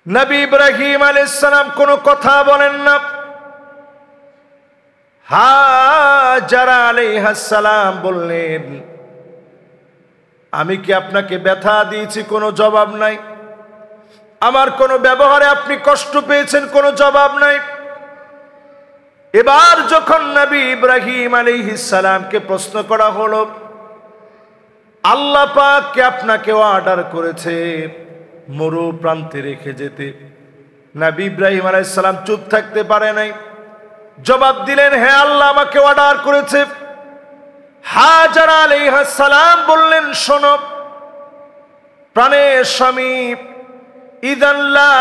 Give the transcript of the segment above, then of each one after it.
নবী ইব্রাহিম আলাইহিস সালাম কোনো কথা বলেন না। হাজারা আলাইহিস সালাম বললেন, আমি কি আপনাকে ব্যথা দিয়েছি? কোনো জবাব নাই। আমার কোনো ব্যবহারে আপনি কষ্ট পেয়েছেন? কোনো জবাব নাই। এবার যখন নবী ইব্রাহিম আলাইহিস সালামকে প্রশ্ন করা হলো, আল্লাহ পাক কে আপনাকে অর্ডার করেছে মরু প্রান্তে রেখে যেতে? নবী ইব্রাহিম আলাইহিস সালাম চুপ থাকতে পারে নাই, জবাব দিলেন, হ্যাঁ আল্লাহ আমাকে অর্ডার করেছে। হাজারা আলাইহিস সালাম বললেন, শোনো প্রাণের স্বামী, ইযান লা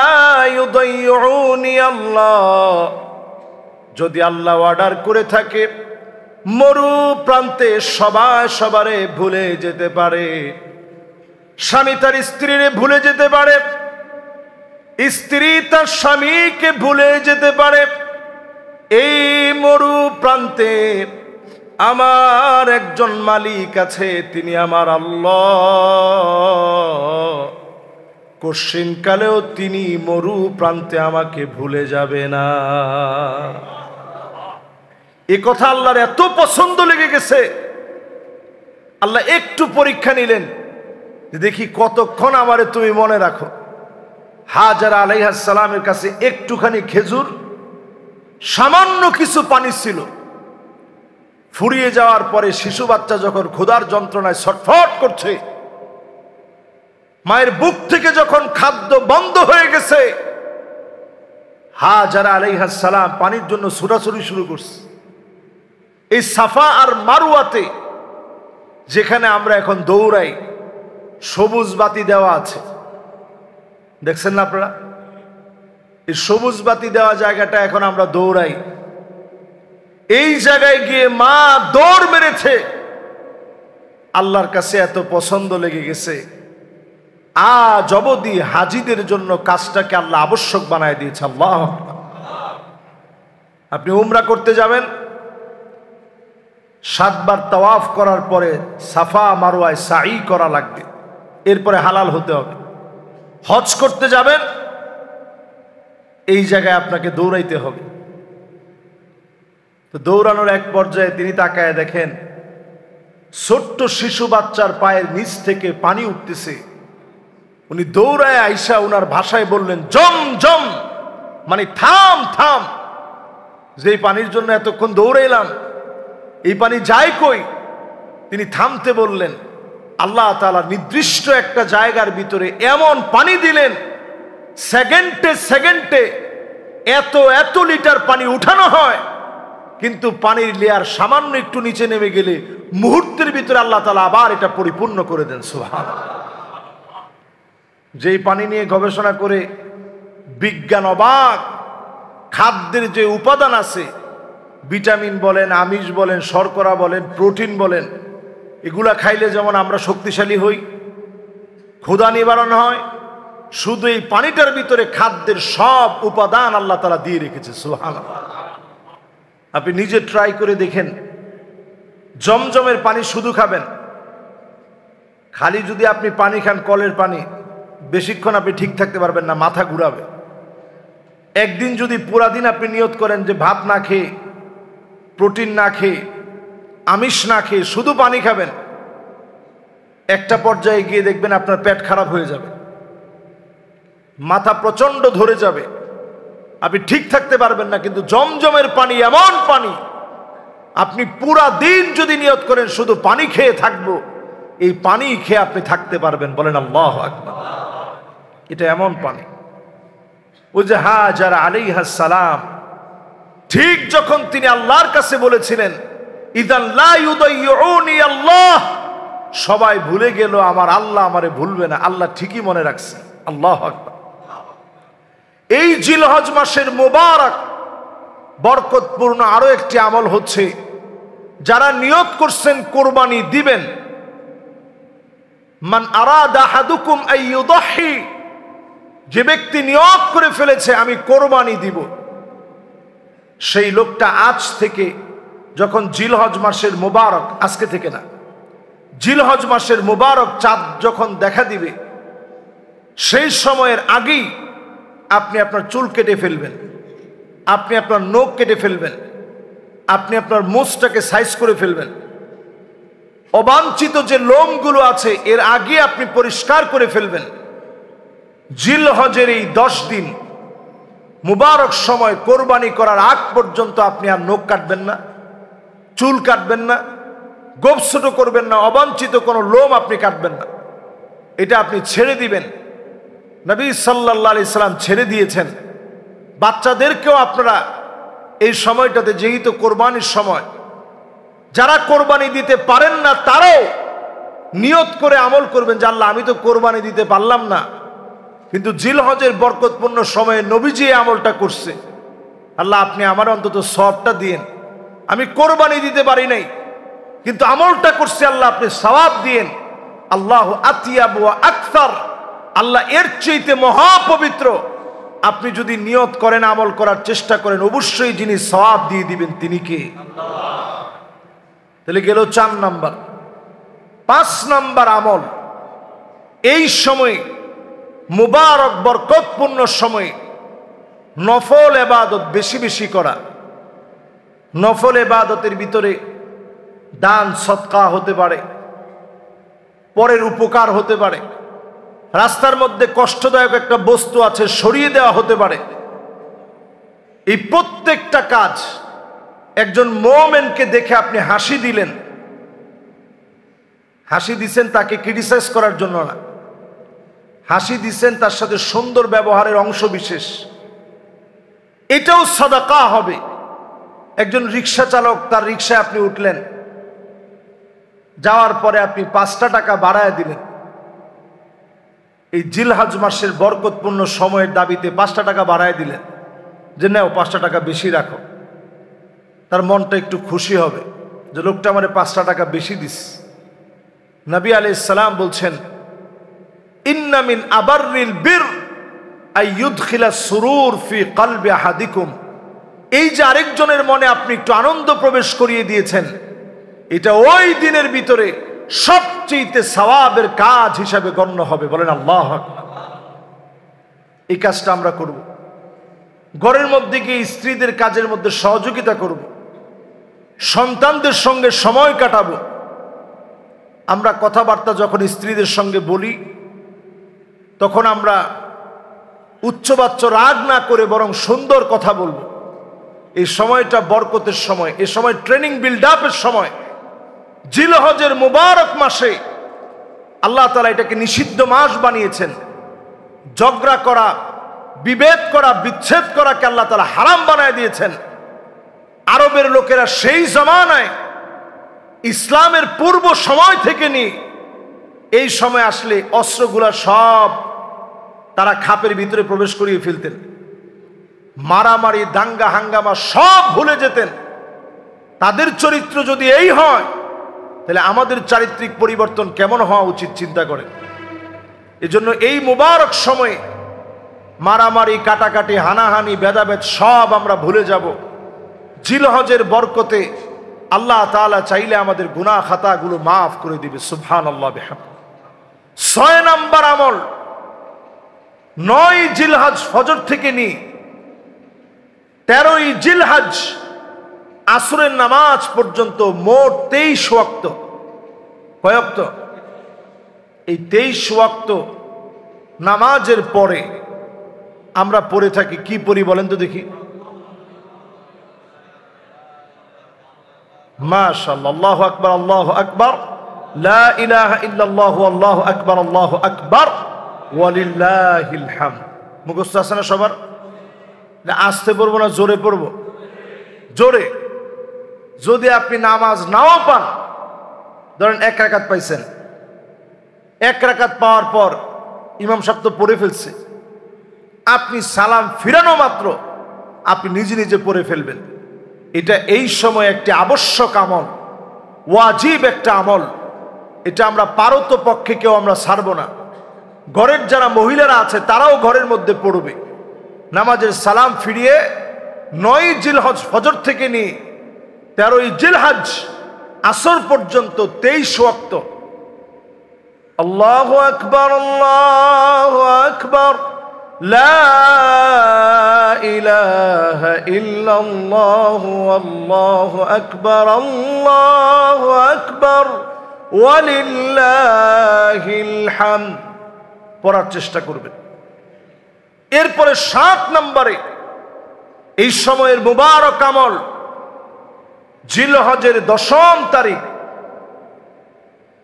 ইউদাইউনি আল্লাহ, যদি আল্লাহ অর্ডার করে থাকে মরু প্রান্তে সবারে ভুলে যেতে পারে। স্বামী তার স্ত্রীরে ভুলে যেতে পারে, স্ত্রী তার স্বামীকে ভুলে যেতে পারে। এই মরু প্রান্তে আমার একজন মালিক আছে, তিনি আমার আল্লাহ। কশিনকালেও তিনি মরু প্রান্তে আমাকে ভুলে যাবে না। এ কথা আল্লাহর এত পছন্দ লেগে গেছে, আল্লাহ একটু পরীক্ষা নিলেন, দেখি কতক্ষণ আমারে তুমি মনে রাখো। হাজারা আলাইহিস সালামের কাছে একটুখানি খেজুর, সামান্য কিছু পানি ছিল। ফুরিয়ে যাওয়ার পরে শিশু বাচ্চা যখন ক্ষুধার যন্ত্রণায় ছটফট করছে, মায়ের বুক থেকে যখন খাদ্য বন্ধ হয়ে গেছে, হাজারা আলাইহিস সালাম পানির জন্য ছুটাছুটি শুরু করছে। এই সাফা আর মারওয়াতে যেখানে আমরা এখন দৌড়াই, সবুজ বাতি দেওয়া আছে, দেখছেন না আপনারা? এই সবুজ বাতি দেওয়া জায়গাটা এখন আমরা দৌড়াই। এই জায়গায় গিয়ে মা দৌড় মেরেছে, আল্লাহর কাছে এত পছন্দ লেগে গেছে। আজ অবধি হাজিদের জন্য কাজটাকে আল্লাহ আবশ্যক বানায় দিয়েছে। আল্লাহ, আপনি উমরা করতে যাবেন, 7 বার তাওয়াফ করার পরে সাফা মারওয়ায় সাই করা লাগবে, এরপরে হালাল হতে হবে। হজ করতে যাবেন, এই জায়গায় আপনাকে দৌড়াইতে হবে। তো দৌড়ানোর এক পর্যায়ে তিনি তাকায় দেখেন ছোট্ট শিশু বাচ্চার পায়ের নিচ থেকে পানি উঠতেছে। উনি দৌড়ায় আইসা ওনার ভাষায় বললেন, জম জম, মানে থাম থাম। যেই পানির জন্য এতক্ষণ দৌড়াইলাম, এই পানি যায় কই? তিনি থামতে বললেন। আল্লাহ তাআলা নির্দিষ্ট একটা জায়গার ভিতরে এমন পানি দিলেন, সেকেন্ডে সেকেন্ডে এত লিটার পানি উঠানো হয়, কিন্তু পানির লেয়ার সামান্য একটু নিচে নেমে গেলে মুহূর্তের ভিতরে আল্লাহ তাআলা আবার এটা পরিপূর্ণ করে দেন। সুবহানাল্লাহ। যেই পানি নিয়ে গবেষণা করে বিজ্ঞান অবাক, খাদ্যের যে উপাদান আছে, ভিটামিন বলেন, আমিষ বলেন, শর্করা বলেন, প্রোটিন বলেন, এগুলা খাইলে যেমন আমরা শক্তিশালী হই, ক্ষুধা নিবারণ হয়, শুধু এই পানিটার ভিতরে খাদ্যের সব উপাদান আল্লাহ তাআলা দিয়ে রেখেছে। সুবহানাল্লাহ। আপনি নিজে ট্রাই করে দেখেন, জমজমের পানি শুধু খাবেন, খালি যদি আপনি পানি খান কলের পানি, বেশিক্ষণ আপনি ঠিক থাকতে পারবেন না, মাথা ঘুরাবে। একদিন যদি পুরা দিন আপনি নিয়ত করেন যে ভাত না খেয়ে, প্রোটিন না খেয়ে, আমিষ না খেয়ে শুধু পানি খাবেন, একটা পর্যায়ে গিয়ে দেখবেন আপনার পেট খারাপ হয়ে যাবে, মাথা প্রচন্ড ধরে যাবে, আপনি ঠিক থাকতে পারবেন না। কিন্তু জমজমের পানি এমন পানি, আপনি পুরা দিন যদি নিয়ত করেন শুধু পানি খেয়ে থাকবো, এই পানি খেয়ে আপনি থাকতে পারবেন। বলেন আল্লাহু আকবার। এটা এমন পানি। ওই যে হাজারা আলাইহিস সালাম ঠিক যখন তিনি আল্লাহর কাছে বলেছিলেন, ইযান লা ইউদাইউনি আল্লাহ, সবাই ভুলে গেল, আমার আল্লাহ আমারে ভুলবে না, আল্লাহ ঠিকই মনে রাখছে। আল্লাহু আকবার। এই জিলহজ মাসের মুবারক বরকতপূর্ণ আরো একটি আমল হচ্ছে, যারা নিয়ত করছেন কুরবানি দিবেন, মান আরাদা আহাদুকুম আইয়ুদহি, যে ব্যক্তি নিয়ত করে ফেলেছে আমি কোরবানি দিব, সেই লোকটা আজ থেকে, যখন জিলহজ মাসের মুবারক, আজকে থেকে না, জিলহজ মাসের মুবারক চাঁদ যখন দেখা দিবে, সেই সময়ের আগেই আপনি আপনার চুল কেটে ফেলবেন, আপনি আপনার নখ কেটে ফেলবেন, আপনি আপনার মুছটাকে সাইজ করে ফেলবেন, অবাঞ্ছিত যে লোমগুলো আছে এর আগে আপনি পরিষ্কার করে ফেলবেন। জিলহজের এই 10 দিন মুবারক সময় কোরবানি করার আগ পর্যন্ত আপনি আর নখ কাটবেন না, চুল কাটবেন না, গোঁফ ছোট করবেন না, অবাঞ্ছিত কোনো লোম আপনি কাটবেন না। এটা আপনি ছেড়ে দিবেন। নবী সাল্লাল্লাহু আলাইহি সাল্লাম ছেড়ে দিয়েছেন। বাচ্চাদেরকেও আপনারা এই সময়টাতে, যেহেতু কোরবানির সময়, যারা কোরবানি দিতে পারেন না তারাও নিয়ত করে আমল করবেন যে আল্লাহ, আমি তো কোরবানি দিতে পারলাম না, কিন্তু জিলহজের বরকতপূর্ণ সময়ে নবীজি এই আমলটা করছে, আল্লাহ আপনি আমার অন্তত সওয়াবটা দিয়েন। আমি কোরবানি দিতে পারি নাই কিন্তু আমলটা করছি, আল্লাহ আপনি সওয়াব দিয়েন। আল্লাহু আতিয়াব ওয়া আকসার, আল্লাহ এর চাইতে মহাপবিত্র। আপনি যদি নিয়ত করেন, আমল করার চেষ্টা করেন, অবশ্যই যিনি সওয়াব দিয়ে দিবেন তিনি কে? আল্লাহ। তাহলে গেল 4 নাম্বার। 5 নাম্বার আমল, এই সময় মুবারক বরকতপূর্ণ সময়ে নফল ইবাদত বেশি বেশি করা। নফল ইবাদতের ভিতরে দান সদকা হতে পারে, পরের উপকার হতে পারে, রাস্তার মধ্যে কষ্টদায়ক একটা বস্তু আছে সরিয়ে দেওয়া হতে পারে। এই প্রত্যেকটা কাজ একজন মুমিনকে দেখে আপনি হাসি দিলেন, হাসি দিছেন তাকে ক্রিটিসাইজ করার জন্য না, হাসি দিছেন তার সাথে সুন্দর ব্যবহারের অংশ বিশেষ, এটাও সাদাকা হবে। একজন রিক্সা চালক, তার রিক্সায় আপনি উঠলেন, যাওয়ার পরে আপনি 5টা টাকা বাড়ায় দিলেন। এই জিলহজ মাসের বরকতপূর্ণ সময়ের দাবিতে 5টা টাকা বাড়ায় দিলেন যে নাও 5টা টাকা বেশি রাখো। তার মনটা একটু খুশি হবে যে লোকটা আমারে 5টা টাকা বেশি দিস। নবী আলাইহিস সালাম বলছেন, ইন্না মিন আবাররিল বির আইয়ুদখিলা সুরুর ফি কলবি আহাদিকুম। এই যে আরেকজনের মনে আপনি একটু আনন্দ প্রবেশ করিয়ে দিয়েছেন, এটা ওই দিনের ভিতরে সবচেয়ে সওয়াবের কাজ হিসাবে গণ্য হবে। বলেন আল্লাহু আকবার। এই কাজটা আমরা করব। ঘরের মধ্যে গিয়ে স্ত্রীদের কাজের মধ্যে সহযোগিতা করব, সন্তানদের সঙ্গে সময় কাটাবো। আমরা কথাবার্তা যখন স্ত্রীদের সঙ্গে বলি, তখন আমরা উচ্চবাচ্য রাগ না করে বরং সুন্দর কথা বলবো। এই সময়টা বরকতের সময়, এই সময় ট্রেনিং বিল্ড আপের সময়। জিলহজের মুবারক মাসে আল্লাহ তাআলা এটাকে নিষিদ্ধ মাস বানিয়েছেন। ঝগড়া করা, বিভেদ করা, বিচ্ছেদ করাকে আল্লাহ তাআলা হারাম বানায় দিয়েছেন। আরবের লোকেরা সেই জামানায়, ইসলামের পূর্ব সময় থেকে নিয়ে এই সময় আসলে অস্ত্রগুলা সব তারা খাপের ভিতরে প্রবেশ করিয়ে ফেলতেন। মারামারি, দাঙ্গা হাঙ্গামা সব ভুলে যেতেন। তাদের চরিত্র যদি এই হয়, তাহলে আমাদের চারিত্রিক পরিবর্তন কেমন হওয়া উচিত চিন্তা করেন। এজন্য এই মুবারক সময়ে মারামারি, কাটাকাটি, হানাহানি, ভেদাভেদ সব আমরা ভুলে যাব। জিলহজের বরকতে আল্লাহ তাআলা চাইলে আমাদের গুনাহ খাতাগুলো মাফ করে দিবে। সুবহানাল্লাহ বিহামদিহি। 6 নাম্বার আমল, 9 জিলহজ ফজর থেকে নিয়ে 13 জিলহজ আসরের নামাজ পর্যন্ত মোট 23 ওয়াক্ত। কয় ওয়াক্ত? এই 23 ওয়াক্ত নামাজের পরে আমরা পড়ে থাকি, কি পড়ি বলেন তো দেখি? মাশাআল্লাহ, আল্লাহু আকবার, আল্লাহু আকবার, লা ইলাহা ইল্লাল্লাহু, আল্লাহু আকবার, আল্লাহু আকবার, ওয়ালিল্লাহিল হামদ। মুখস্থ আছে না সবার? আস্তে পড়বো না জোরে পড়বো? জোরে। যদি আপনি নামাজ নাও পান, ধরেন 1 রাকাত পাইছেন, 1 রাকাত পাওয়ার পর ইমাম সাহেব তো পড়ে ফেলছে, আপনি সালাম ফিরানো মাত্র আপনি নিজে নিজে পড়ে ফেলবেন। এটা এই সময় একটি আবশ্যক আমল, ওয়াজিব একটা আমল। এটা আমরা পারত পক্ষে কেউ আমরা ছাড়ব না। ঘরের যারা মহিলারা আছে তারাও ঘরের মধ্যে পড়বে। নামাজের সালাম ফিরিয়ে 9 জিলহজ ফজর থেকে নিয়ে 13 জিলহজ আসর পর্যন্ত 23 ওয়াক্ত আল্লাহু আকবার, আল্লাহু আকবার, লা ইলাহা ইল্লাল্লাহু আল্লাহু আকবার ওয়ালিল্লাহিল হামদ পড়ার চেষ্টা করবেন। এরপরে 7 নম্বরে এই সময়ের মুবারক আমল জিলহজের 10ম তারিখ,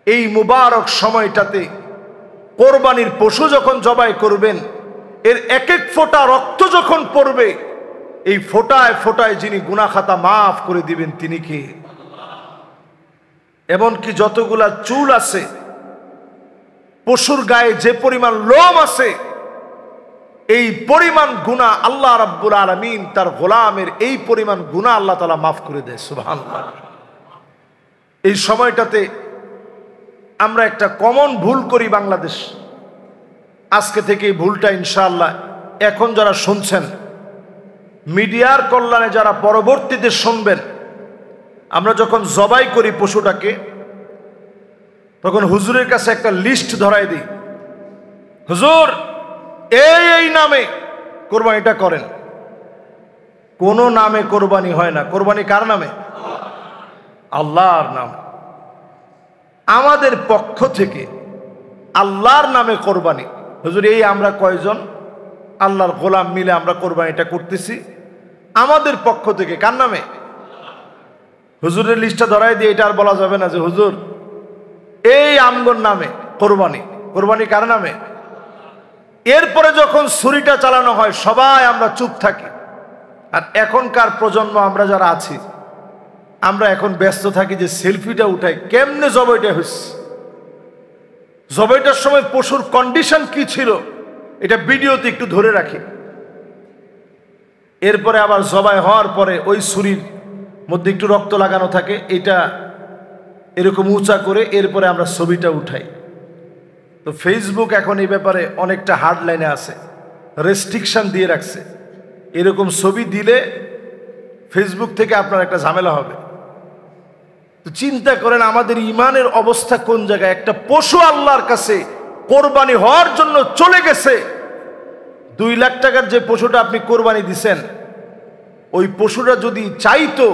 এই মুবারক সময়টাতে কোরবানির পশু যখন জবাই করবেন, এর এক এক ফোঁটা রক্ত যখন পড়বে, এই ফোঁটায় ফোঁটায় যিনি গুনাহ খাতা মাফ করে দিবেন তিনি কে? এমনকি যতগুলা চুল আছে, পশুর গায়ে যে পরিমাণ লোম আছে, এই পরিমাণ গুনাহ আল্লাহ রাব্বুল আলামিন তার গোলামের এই পরিমাণ গুনাহ আল্লাহ তাআলা মাফ করে দেয়। সুবহানাল্লাহ। এই সময়টাতে আমরা একটা কমন ভুল করি বাংলাদেশ। আজকে থেকে এই ভুলটা ইনশাআল্লাহ এখন যারা শুনছেন, মিডিয়ার কল্যাণে যারা পরবর্তীতে শুনবেন, আমরা যখন জবাই করি পশুটাকে, তখন হুজুরের কাছে একটা লিস্ট ধরাই দিই, হুজুর এই নামে কোরবানিটা করেন। কোন নামে কোরবানি হয় না। কোরবানি কার নামে? আল্লাহর নামে। আমাদের পক্ষ থেকে আল্লাহর নামে কোরবানি। হুজুর এই আমরা কয়জন আল্লাহর গোলাম মিলে আমরা কোরবানিটা করতেছি, আমাদের পক্ষ থেকে কার নামে? হুজুরের লিস্টটা ধরাই দিয়ে এটা আর বলা যাবে না যে হুজুর এই আমগর নামে কোরবানি। কোরবানি কার নামে? এরপরে যখন ছুরিটা চালানো হয় সবাই আমরা চুপ থাকি। আর এখনকার প্রজন্ম আমরা যারা আছি, আমরা এখন ব্যস্ত থাকি যে সেলফিটা উঠাই, কেমনে জবাইটা হচ্ছে, জবাইটার সময় পশুর কন্ডিশন কি ছিল এটা ভিডিওতে একটু ধরে রাখি। এরপরে আবার জবাই হওয়ার পরে ওই ছুরির মধ্যে একটু রক্ত লাগানো থাকে, এটা এরকম উঁচা করে এরপরে আমরা ছবিটা উঠাই। তো ফেসবুক এখন এই ব্যাপারে অনেকটা হার্ড লাইনে আছে, রেস্ট্রিকশন দিয়ে রাখছে। এরকম ছবি দিলে ফেসবুক থেকে আপনার একটা ঝামেলা হবে। তো চিন্তা করেন আমাদের ইমানের অবস্থা কোন জায়গায়। একটা পশু আল্লাহর কাছে কোরবানি হওয়ার জন্য চলে গেছে। 2 লাখ টাকার যে পশুটা আপনি কোরবানি দিছেন, ওই পশুটা যদি চাইতো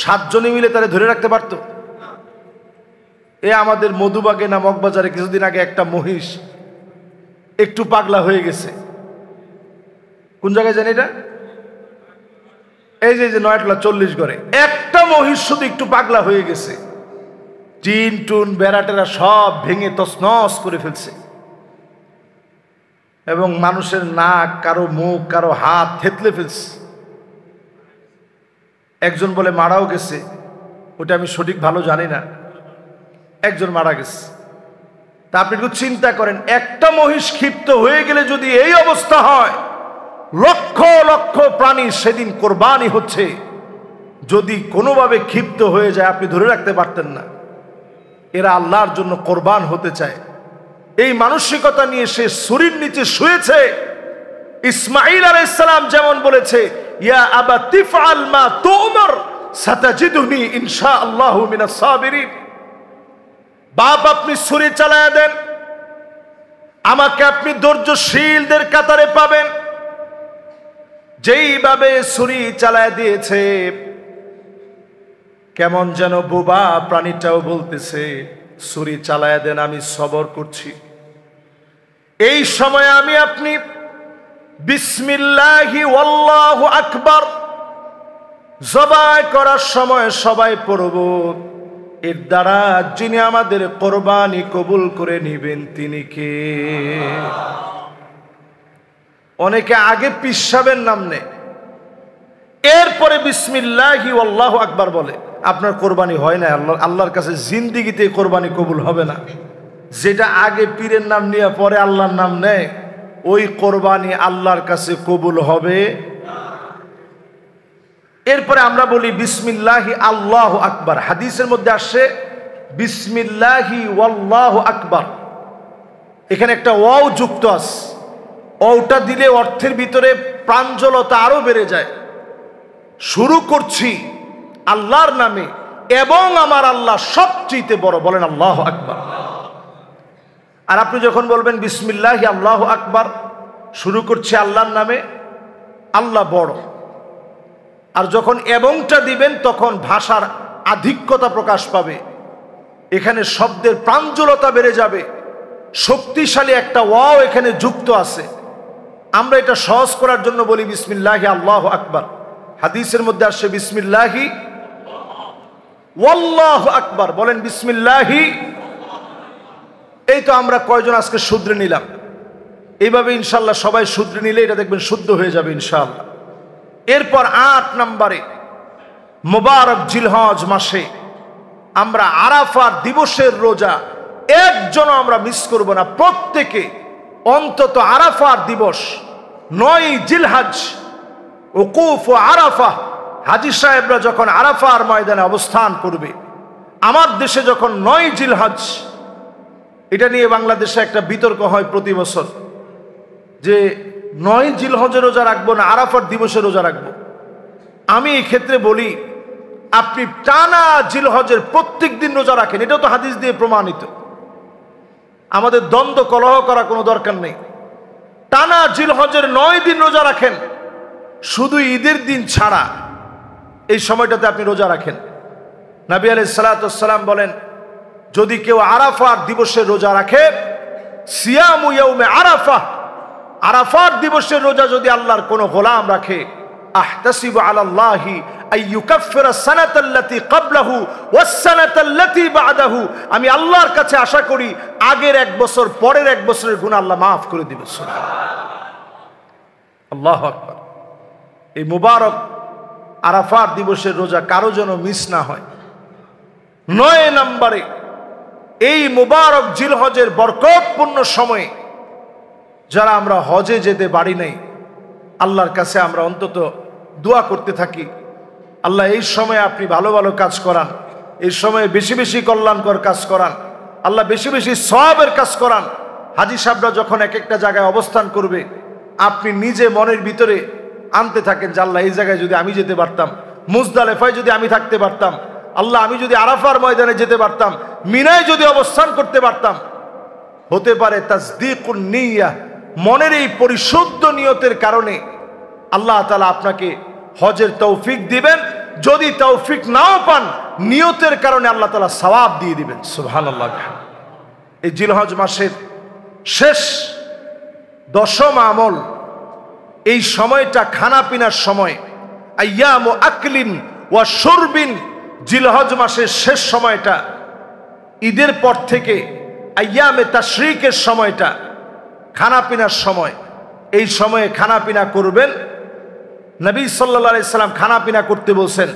7 জনে মিলে তারে ধরে রাখতে পারতো। আমাদের মধুবাগে না মগবাজারে কিছুদিন আগে একটা মহিষ একটু পাগলা হয়ে গেছে। কোন জায়গায় জানি এটা? এই যে নয়টলা 40 ঘরে একটা মহিষ শুধু একটু পাগলা হয়ে গেছে, টিন টুন বেড়াটেরা সব ভেঙে তছনছ করে ফেলছে, এবং মানুষের নাক, কারো মুখ, কারো হাত থেতলে ফেলছে। একজন বলে মারাও গেছে, ওটা আমি সঠিক ভালো জানি না, একজন মারা গেছে। তা আপনি একটু চিন্তা করেন, একটা মহিষ ক্ষিপ্ত হয়ে গেলে যদি এই অবস্থা হয়, লক্ষ লক্ষ প্রাণী সেদিন কোরবানি হচ্ছে, যদি কোনোভাবে ক্ষিপ্ত হয়ে যায় আপনি ধরে রাখতে পারতেন না। এরা আল্লাহর জন্য কোরবান হতে চায়, এই মানসিকতা নিয়ে সে ছুরির নিচে শুয়েছে। ইসমাঈল আলাইহিস সালাম যেমন বলেছে, ইয়া আবা তিফআল মা তু'মার সাতাজিদুনি ইনশাআল্লাহু মিনাস সাবিরিন। বাপ আপনি ছুরি চালায়া দেন, আমাকে আপনি ধৈর্যশীলদের কাতারে পাবেন। যেইভাবে ছুরি চালায় দিয়েছে, কেমন যেন বোবা প্রাণীটাও বলতেছে, ছুরি চালায় দেন, আমি সবর করছি। এই সময় আমি আপনি বিসমিল্লাহি ওয়াল্লাহু আকবার জবাই করার সময় সবাই পড়ব, এর দ্বারা যিনি আমাদের কোরবানি কবুল করে নিবেন তিনি কে? অনেকে আগে পিসাবের নাম নেয়, এরপরে বিসমিল্লাহি ওয়াল্লাহু আকবার বলে। আপনার কোরবানি হয় না, আল্লাহর কাছে জিন্দিগিতে কোরবানি কবুল হবে না। যেটা আগে পীরের নাম নিয়ে পরে আল্লাহর নাম নেয়, ওই কোরবানি আল্লাহর কাছে কবুল হবে। এরপরে আমরা বলি বিসমিল্লাহি আল্লাহু আকবার। হাদিসের মধ্যে আসছে বিসমিল্লাহি ওয়াল্লাহু আকবার, এখানে একটা ওয়াও যুক্ত আছে। ওটা দিলে অর্থের ভিতরে প্রাঞ্জলতা আরো বেড়ে যায়। শুরু করছি আল্লাহর নামে, এবং আমার আল্লাহ সবচেয়ে বড়, বলেন আল্লাহু আকবার। আর আপনি যখন বলবেন বিসমিল্লাহি আল্লাহু আকবার, শুরু করছি আল্লাহর নামে, আল্লাহ বড়। আর যখন এবংটা দিবেন তখন ভাষার আধিক্যতা প্রকাশ পাবে, এখানে শব্দের প্রাঞ্জলতা বেড়ে যাবে, শক্তিশালী একটা ওয়াও এখানে যুক্ত আছে। আমরা এটা সহজ করার জন্য বলি বিসমিল্লাহি আল্লাহু আকবার। হাদিসের মধ্যে আসছে বিসমিল্লাহি ওয়াল্লাহু আকবার, বলেন বিসমিল্লাহি। এই তো আমরা কয়জন আজকে শুধরে নিলাম। এইভাবে ইনশাল্লাহ সবাই শুধরে নিলে এটা দেখবেন শুদ্ধ হয়ে যাবে ইনশাআল্লাহ। এরপর 8 নম্বরে মুবারক জিলহজ মাসে আমরা আরাফার দিবসের রোজা একজনও আমরা মিস করব না। প্রত্যেকে অন্তত আরাফার দিবস 9 জিলহজ উকুফ ও আরাফা, হাজী সাহেবরা যখন আরাফার ময়দানে অবস্থান করবে, আমার দেশে যখন 9 জিলহজ, এটা নিয়ে বাংলাদেশে একটা বিতর্ক হয় প্রতি বছর যে 9 জিলহজের রোজা রাখবো না আরাফার দিবসে রোজা রাখবো। আমি এই ক্ষেত্রে বলি আপনি টানা জিলহজের প্রত্যেক দিন রোজা রাখেন, এটাও তো হাদিস দিয়ে প্রমাণিত। আমাদের দ্বন্দ্ব কলহ করা কোনো দরকার নেই। টানা জিলহজের 9 দিন রোজা রাখেন, শুধু ঈদের দিন ছাড়া এই সময়টাতে আপনি রোজা রাখেন। নবী আলাইহিস সালাতু ওয়াস সালাম বলেন, যদি কেউ আরাফার দিবসে রোজা রাখে, সিয়ামু ইয়াউমে আরাফা, আরাফার দিবসের রোজা যদি আল্লাহর কোনো গোলাম রাখে, আহতাসিবু আলাল্লাহি আইয়ুকাফিরা সানাতাল্লাতী ক্বাবলাহু ওয়াস সানাতাল্লাতী বা'দাহু, আমি আল্লাহর কাছে আশা করি আগের 1 বছর পরের 1 বছরের গুনাহ আল্লাহ মাফ করে দিবেন। সুবহানাল্লাহ, আল্লাহু আকবার। এই মুবারক আরাফার দিবসের রোজা কারো যেন মিস না হয়। 9 নম্বরে এই মুবারক জিলহজের বরকতপূর্ণ সময়ে যারা আমরা হজে যেতে পারি নাই, আল্লাহর কাছে আমরা অন্তত দোয়া করতে থাকি, আল্লাহ এই সময়ে আপনি ভালো ভালো কাজ করান, এই সময়ে বেশি বেশি কল্যাণকর কাজ করান, আল্লাহ বেশি বেশি সওয়াবের কাজ করান। হাজী সাহেবরা যখন এক একটা জায়গায় অবস্থান করবে, আপনি নিজে মনের ভিতরে আনতে থাকেন যে আল্লাহ এই জায়গায় যদি আমি যেতে পারতাম, মুজদালেফায় যদি আমি থাকতে পারতাম, আল্লাহ আমি যদি আরাফার ময়দানে যেতে পারতাম, মিনায় যদি অবস্থান করতে পারতাম। হতে পারে তাসদীকুন নিয়্যাহ, মনের এই পরিশুদ্ধ নিয়তের কারণে আল্লাহ তাআলা আপনাকে হজের তৌফিক দিবেন। যদি তৌফিক নাও পান, নিয়তের কারণে আল্লাহ তাআলা সওয়াব দিয়ে দিবেন। সুবহানাল্লাহ। এই জিলহজ মাসের শেষ 10ম আমল, এই সময়টা খানা পিনার সময়, আইয়ামু আকলিন ওয়া শুরবিন। জিলহজ মাসের শেষ সময়টা, ঈদের পর থেকে আইয়ামে তাশরিকের সময়টা, খানা পিনার সময়। এই সময়ে খানা পিনা করবেন। নবী সাল্লাল্লাহু আলাইহি সাল্লাম খানা পিনা করতে বলছেন,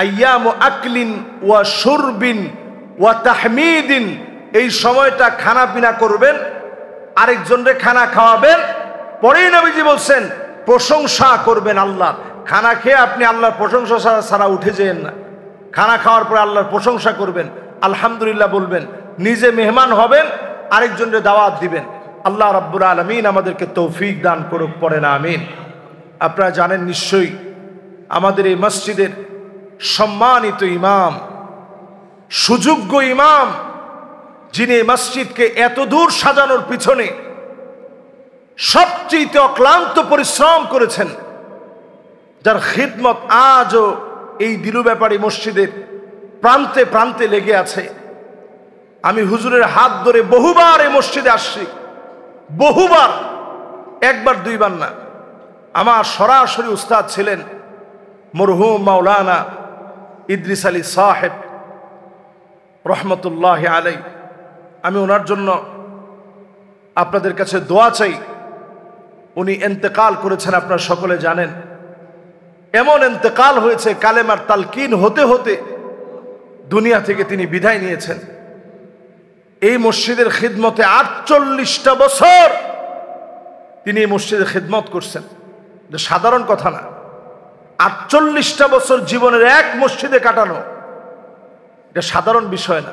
আইয়ামু আকলিন ওয়া শুরবিন ওয়া তাহমিদিন। এই সময়টা খানা পিনা করবেন, আরেকজনরে খানা খাওয়াবেন। পরেই নবীজি বলছেন প্রশংসা করবেন আল্লাহ। খানা খেয়ে আপনি আল্লাহর প্রশংসা ছাড়া উঠে যেন না। খানা খাওয়ার পরে আল্লাহর প্রশংসা করবেন, আলহামদুলিল্লাহ বলবেন, নিজে মেহমান হবেন, আরেকজনরে দাওয়াত দিবেন। আল্লাহ রাব্বুল আলামিন আমাদেরকে তৌফিক দান করুক, পড়েন আমিন। আপনারা জানেন নিশ্চয়ই আমাদের এই মসজিদের সম্মানিত ইমাম, সুযোগ্য ইমাম, যিনি এই মসজিদকে এত দূর সাজানোর পিছনে সবচেয়ে অক্লান্ত পরিশ্রম করেছেন, যার খিদমত আজও এই দিলু ব্যাপারী মসজিদের প্রান্তে প্রান্তে লেগে আছে। আমি হুজুরের হাত ধরে বহুবার এই মসজিদে আসছি, বহুবার, 1বার 2বার না। আমার সরাসরি উস্তাদ ছিলেন মরহুম মাওলানা ইদ্রিস আলী সাহেব রহমতুল্লাহ আলাই। আমি ওনার জন্য আপনাদের কাছে দোয়া চাই। উনি ইন্তেকাল করেছেন, আপনারা সকলে জানেন। এমন ইন্তেকাল হয়েছে, কালেমার তালকিন হতে হতে দুনিয়া থেকে তিনি বিদায় নিয়েছেন। এই মসজিদের খিদমতে 48টা বছর তিনি এই মসজিদের খিদমত করছেন। সাধারণ কথা না, 48টা বছর জীবনের এক মসজিদে কাটানো, এটা সাধারণ বিষয় না।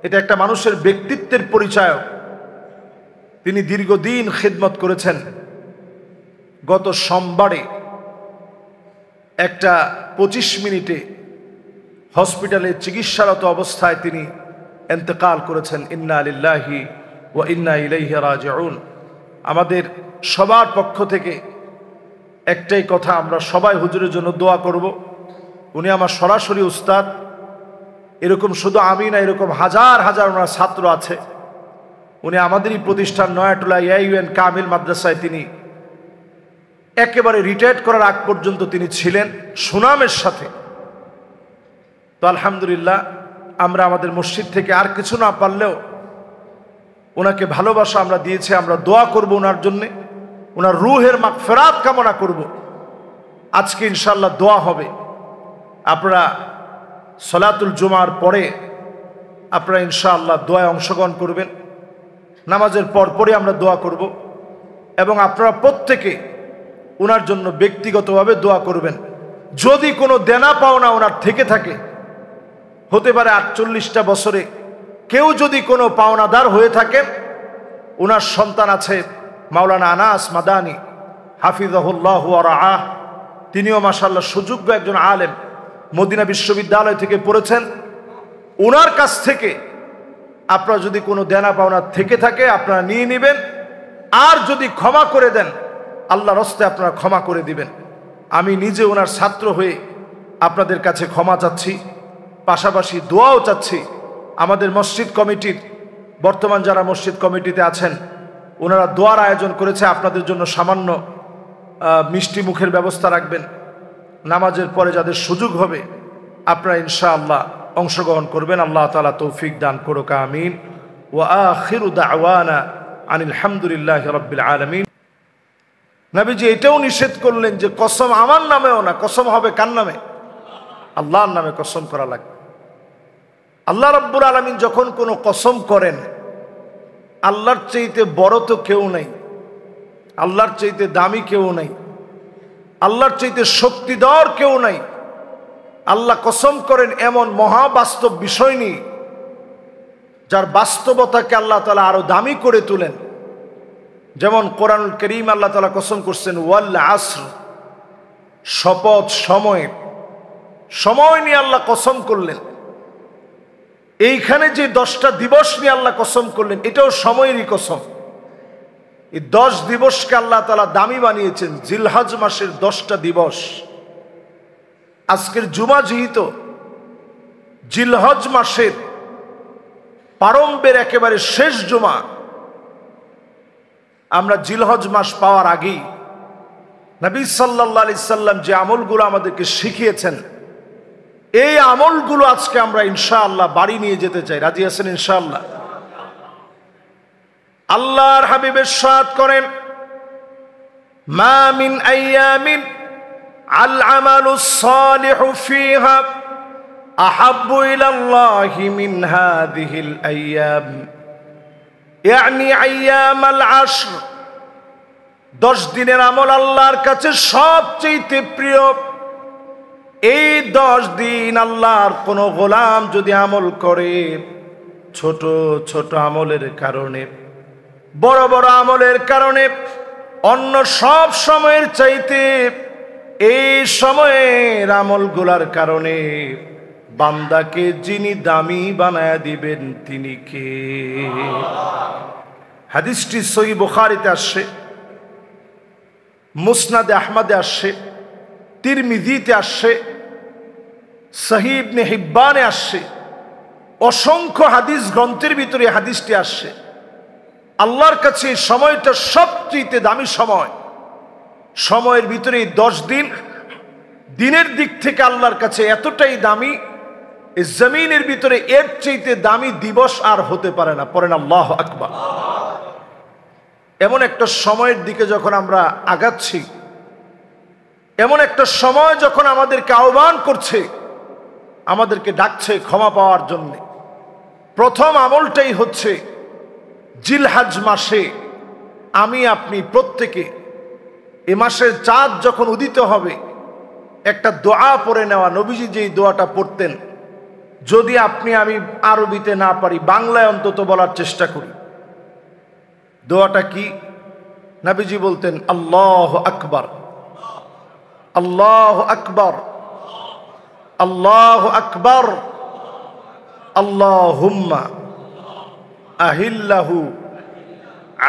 এটা একটা মানুষের ব্যক্তিত্বের পরিচয়। তিনি দীর্ঘদিন খিদমত করেছেন। গত সোমবারে একটা 25 মিনিটে হসপিটালে চিকিৎসারত অবস্থায় তিনি ইন্তেকাল করেছেন। ইন্না লিল্লাহি ওয়া ইন্না ইলাইহি রাজিউন। আমাদের সবার পক্ষ থেকে একটাই কথা, আমরা সবাই হুজুরের জন্য দোয়া করব। উনি আমার সরাসরি উস্তাদ, এরকম শুধু আমি না, এরকম হাজার হাজার ওনার ছাত্র আছে। উনি আমাদেরই প্রতিষ্ঠান নয়াটোলা AIUN কামিল মাদ্রাসায় তিনি একেবারে রিটায়ার্ড করার আগ পর্যন্ত তিনি ছিলেন সুনামের সাথে। তো আলহামদুলিল্লাহ, আমরা আমাদের মসজিদ থেকে আর কিছু না পারলেও ওনাকে ভালোবাসা আমরা দিয়েছি, আমরা দোয়া করব ওনার জন্যে, ওনার রুহের মাগফিরাত কামনা করব। আজকে ইনশাআল্লাহ দোয়া হবে। আপনারা সলাতুল জুমার পরে আপনারা ইনশাআল্লাহ দোয়ায় অংশগ্রহণ করবেন। নামাজের পরপরই আমরা দোয়া করব এবং আপনারা প্রত্যেকে ওনার জন্য ব্যক্তিগতভাবে দোয়া করবেন। যদি কোনো দেনা পাওনা ওনার থেকে থাকে, হতে পারে 48টা বছরে কেউ যদি কোনো পাওনাদার হয়ে থাকে, ওনার সন্তান আছে মাওলানা আনাস মাদানী হাফিজাহুল্লাহ ওয়া রাআহ, তিনিও মাশাআল্লাহ সুযোগ্য একজন আলেম, মদিনা বিশ্ববিদ্যালয় থেকে পড়েছেন। ওনার কাছ থেকে আপনারা যদি কোনো দেনা পাওনা থেকে থাকে আপনারা নিয়ে নেবেন, আর যদি ক্ষমা করে দেন আল্লাহর রাস্তে আপনারা ক্ষমা করে দিবেন। আমি নিজে ওনার ছাত্র হয়ে আপনাদের কাছে ক্ষমা চাচ্ছি, পাশাপাশি দোয়াও চাচ্ছি। আমাদের মসজিদ কমিটির বর্তমান যারা মসজিদ কমিটিতে আছেন, ওনারা দোয়ার আয়োজন করেছে আপনাদের জন্য। সামান্য মিষ্টি মুখের ব্যবস্থা রাখবেন। নামাজের পরে যাদের সুযোগ হবে আপনারা ইনশাআল্লাহ অংশগ্রহণ করবেন। আল্লাহ তাআলা তৌফিক দান করুক, আমিন। ওয়া আখিরু দাওয়ানা আনিল হামদুলিল্লাহি রাব্বিল আলামিন। নবীজি এটাও নিষেধ করলেন যে কসম আমার নামেও না, কসম হবে কার নামে? আল্লাহর নামে কসম করা লাগবে। আল্লাহ রাব্বুল আলামিন যখন কোনো কসম করেন, আল্লাহর চাইতে বড় তো কেউ নাই, আল্লাহর চাইতে দামি কেউ নাই, আল্লাহর চাইতে শক্তিধর কেউ নাই। আল্লাহ কসম করেন এমন মহাবাস্তব বিষয় নিয়ে, যার বাস্তবতাকে আল্লাহ তাআলা আরো দামি করে তোলেন। যেমন কোরআনুল কারীম আল্লাহ তাআলা কসম করছেন ওয়াল আসর, শপথ সময়ের, সময় নিয়ে আল্লাহ কসম করলেন। এইখানে যে 10টা দিবস নিয়ে আল্লাহ কসম করলেন, এটাও সময়েরই কসম। এই 10 দিবসকে আল্লাহ তাআলা দামি বানিয়েছেন। জিলহজ মাসের 10টা দিবস, আজকের জুমা যেহেতু জিলহজ মাসের প্রারম্ভের একেবারে শেষ জুমা, আমরা জিলহজ মাস পাওয়ার আগেই নবী সাল্লাল্লাহু আলাইহি সাল্লাম যে আমলগুলো আমাদেরকে শিখিয়েছেন, এই আমলগুলো আজকে আমরা ইনশাআল্লাহ বাড়ি নিয়ে যেতে চাই। রাজি আছেন ইনশাআল্লাহ? আল্লাহর হাবিব ইরশাদ করেন, মা মিন আইয়ামিন আল আমালুস সালিহু ফিহা আহাব্বু ইলাল্লাহি মিন হাযিহিল আইয়াম, ইয়ানি আইয়ামাল আশর। 10 দিনের আমল আল্লাহর কাছে সবচেয়ে প্রিয়। এই 10 দিন আল্লাহর কোন গোলাম যদি আমল করে, ছোট ছোট আমলের কারণে, বড় বড় আমলের কারণে, অন্য সব সময়ের চাইতে এই সময়ের আমলগুলার কারণে বান্দাকে যিনি দামি বানায়া দিবেন তিনি কে? হাদিসটি সহিহ বুখারীতে আসছে, মুসনাদে আহমদে আসছে, তিরমিজিতে আসছে, সহিহ ইবনে হিব্বানে আসছে। অসংখ্য হাদিস গ্রন্থের ভিতরে হাদিসটি আসছে। আল্লাহর কাছে সময়টা সবচেয়ে দামি সময়। সময়ের ভিতরে 10 দিন, দিনের দিক থেকে আল্লাহর কাছে এতটাই দামি, এই জমিনের ভিতরে এর চাইতে দামি দিবস আর হতে পারে না। পড়েন আল্লাহু আকবার। এমন একটা সময়ের দিকে যখন আমরা আগাচ্ছি, এমন একটা সময় যখন আমাদেরকে আহ্বান করছে, আমাদেরকে ডাকছে ক্ষমা পাওয়ার জন্য, প্রথম আমলটাই হচ্ছে জিলহজ মাসে আমি আপনি প্রত্যেকে এ মাসের চাঁদ যখন উদিত হবে একটা দোয়া পড়ে নেওয়া। নবীজি যেই দোয়াটা পড়তেন, যদি আপনি আমি আরবিতে না পারি, বাংলায় অন্তত বলার চেষ্টা করি। দোয়াটা কি? নবীজি বলতেন আল্লাহু আকবার, আল্লাহু আকবার, আল্লাহু আকবার, আল্লাহুম্মা আহিল্লাহু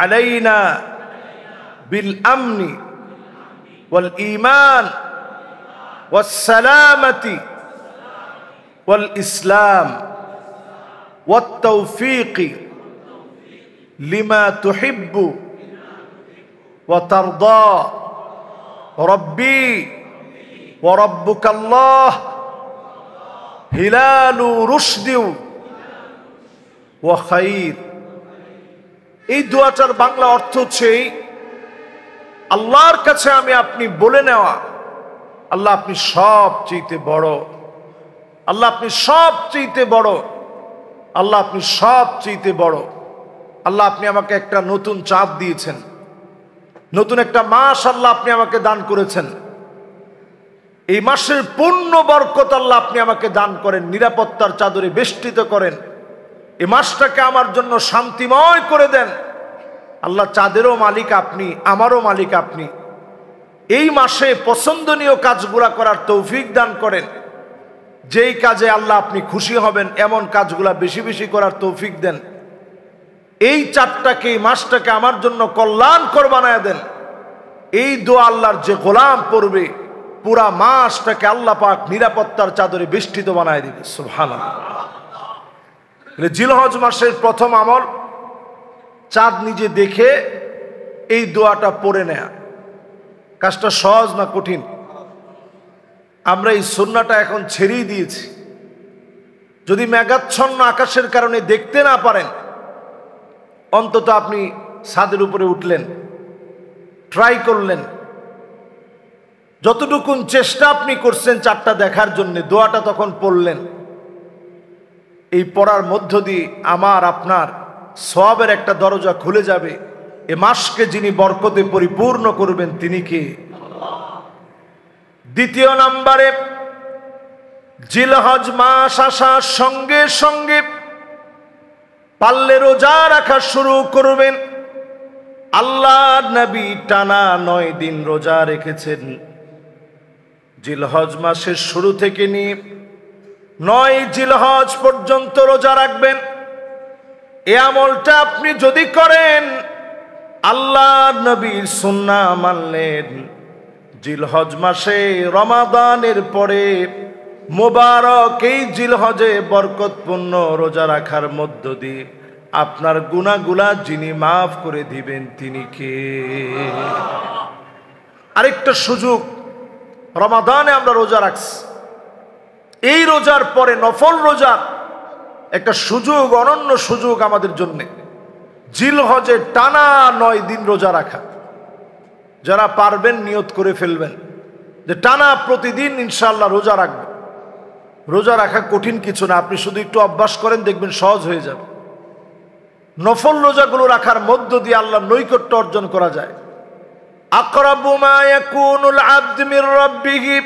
আলাইনা বিল আমনি ওয়াল ঈমান ওয়াস সালামাতি ওয়াল ইসলাম ওয়াত তাওফীকি লিমা তুহিব্বু ওয়া তারদা রব্বি ওয়া রাব্বুকাল্লাহ হিলালু রুশদি ওয়া খাইর। এই দোয়াটার বাংলা অর্থ হচ্ছে আল্লাহর কাছে আমি আপনি বলে নেওয়া, আল্লাহ আপনি সবচেয়ে বড়, আল্লাহ আপনি সবচেয়ে বড়, আল্লাহ আপনি সবচেয়ে বড়। আল্লাহ আপনি আমাকে একটা নতুন চাঁদ দিয়েছেন, নতুন একটা মাস আল্লাহ আপনি আমাকে দান করেছেন। এই মাসের পূর্ণ বরকত আল্লাহ আপনি আমাকে দান করেন, নিরাপত্তার চাদরে বেষ্টিত করেন। এই মাসটাকে আমার জন্য শান্তিময় করে দেন। আল্লাহ চাঁদেরও মালিক আপনি, আমারও মালিক আপনি। এই মাসে পছন্দনীয় কাজগুলা করার তৌফিক দান করেন। যেই কাজে আল্লাহ আপনি খুশি হবেন এমন কাজগুলা বেশি বেশি করার তৌফিক দেন। এই চাঁদটাকে, এই মাসটাকে আমার জন্য কল্যাণকর বানায় দেন। এই দোয়া আল্লাহর যে গোলাম পড়বে পুরা মাসটাকে আল্লাহ পাক নিরাপত্তার চাদরে বেষ্টিত বানায় দিবে। সুবহানাল্লাহ। জিলহজ মাসের প্রথম আমল চাঁদ নিজে দেখে এই দোয়াটা পড়ে নেয়া। কাজটা সহজ না কঠিন? আমরা এই সুন্নাহটা এখন ছেড়েই দিয়েছি। যদি মেঘাচ্ছন্ন আকাশের কারণে দেখতে না পারেন, অন্তত আপনি ছাদের উপরে উঠলেন, ট্রাই করলেন, যতটুকুন চেষ্টা আপনি করছেন চাঁদটা দেখার জন্য, দোয়াটা তখন পড়লেন। এই পড়ার মধ্য দিয়ে আমার আপনার সওয়াবের একটা দরজা খুলে যাবে। এ মাসকে যিনি বরকতে পরিপূর্ণ করবেন তিনি কে? দ্বিতীয় নম্বরে, জিলহজ মাস আসার সঙ্গে সঙ্গে পারলে রোজা রাখা শুরু করবেন। আল্লাহর নবী টানা 9 দিন রোজা রেখেছেন। জিলহজ মাসের শুরু থেকে নিয়ে 9 জিলহজ পর্যন্ত রোজা রাখবেন। এই আমলটা আপনি যদি করেন, আল্লাহর নবীর সুন্নাহ মানলেন, জিলহজ মাসে রমাদানের পরে মোবারক এই জিলহজে বরকতপূর্ণ রোজা রাখার মধ্য দিয়ে আপনার গুনাহগুলা যিনি মাফ করে দিবেন তিনি কে? আরেকটা সুযোগ, রমাদানে আমরা রোজা রাখছি, এই রোজার পরে নফল রোজার একটা সুযোগ, অনন্য সুযোগ আমাদের জন্য, জিলহজে টানা 9 দিন রোজা রাখা। যারা পারবেন নিয়ত করে ফেলবেন যে টানা প্রতিদিন ইনশাআল্লাহ রোজা রাখবেন। রোজা রাখা কঠিন কিছু না, আপনি শুধু একটু অভ্যাস করেন, দেখবেন সহজ হয়ে যাবে। নফল রোজাগুলো রাখার মধ্য দিয়ে আল্লাহর নৈকট্য অর্জন করা যায়। আকরাবু মা ইয়াকুনুল আবদু মির রাব্বিহি,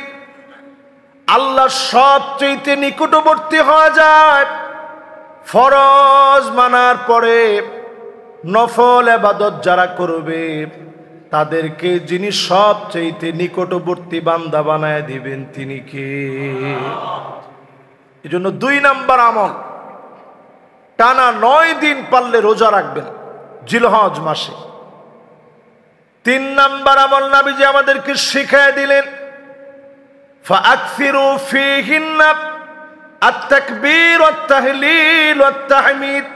আল্লাহ সবচেয়ে নিকটবর্তী হওয়া যায় ফরজ মানার পরে। নফল ইবাদত যারা করবে তাদেরকে যিনি সবচেয়ে নিকটবর্তী বান্দা বানায় দিবেন তিনি কে? এজন্য 2 নাম্বার আমল, টানা 9 দিন পারলে রোজা রাখবেন জিলহজ মাসে। 3 নাম্বার আমল নবীজি আমাদেরকে শিখিয়ে দিলেন, ফাআকসিরু ফীহিন্না আত-তাকবীর ওয়াত-তাহলিল ওয়াত-তাহমিদ।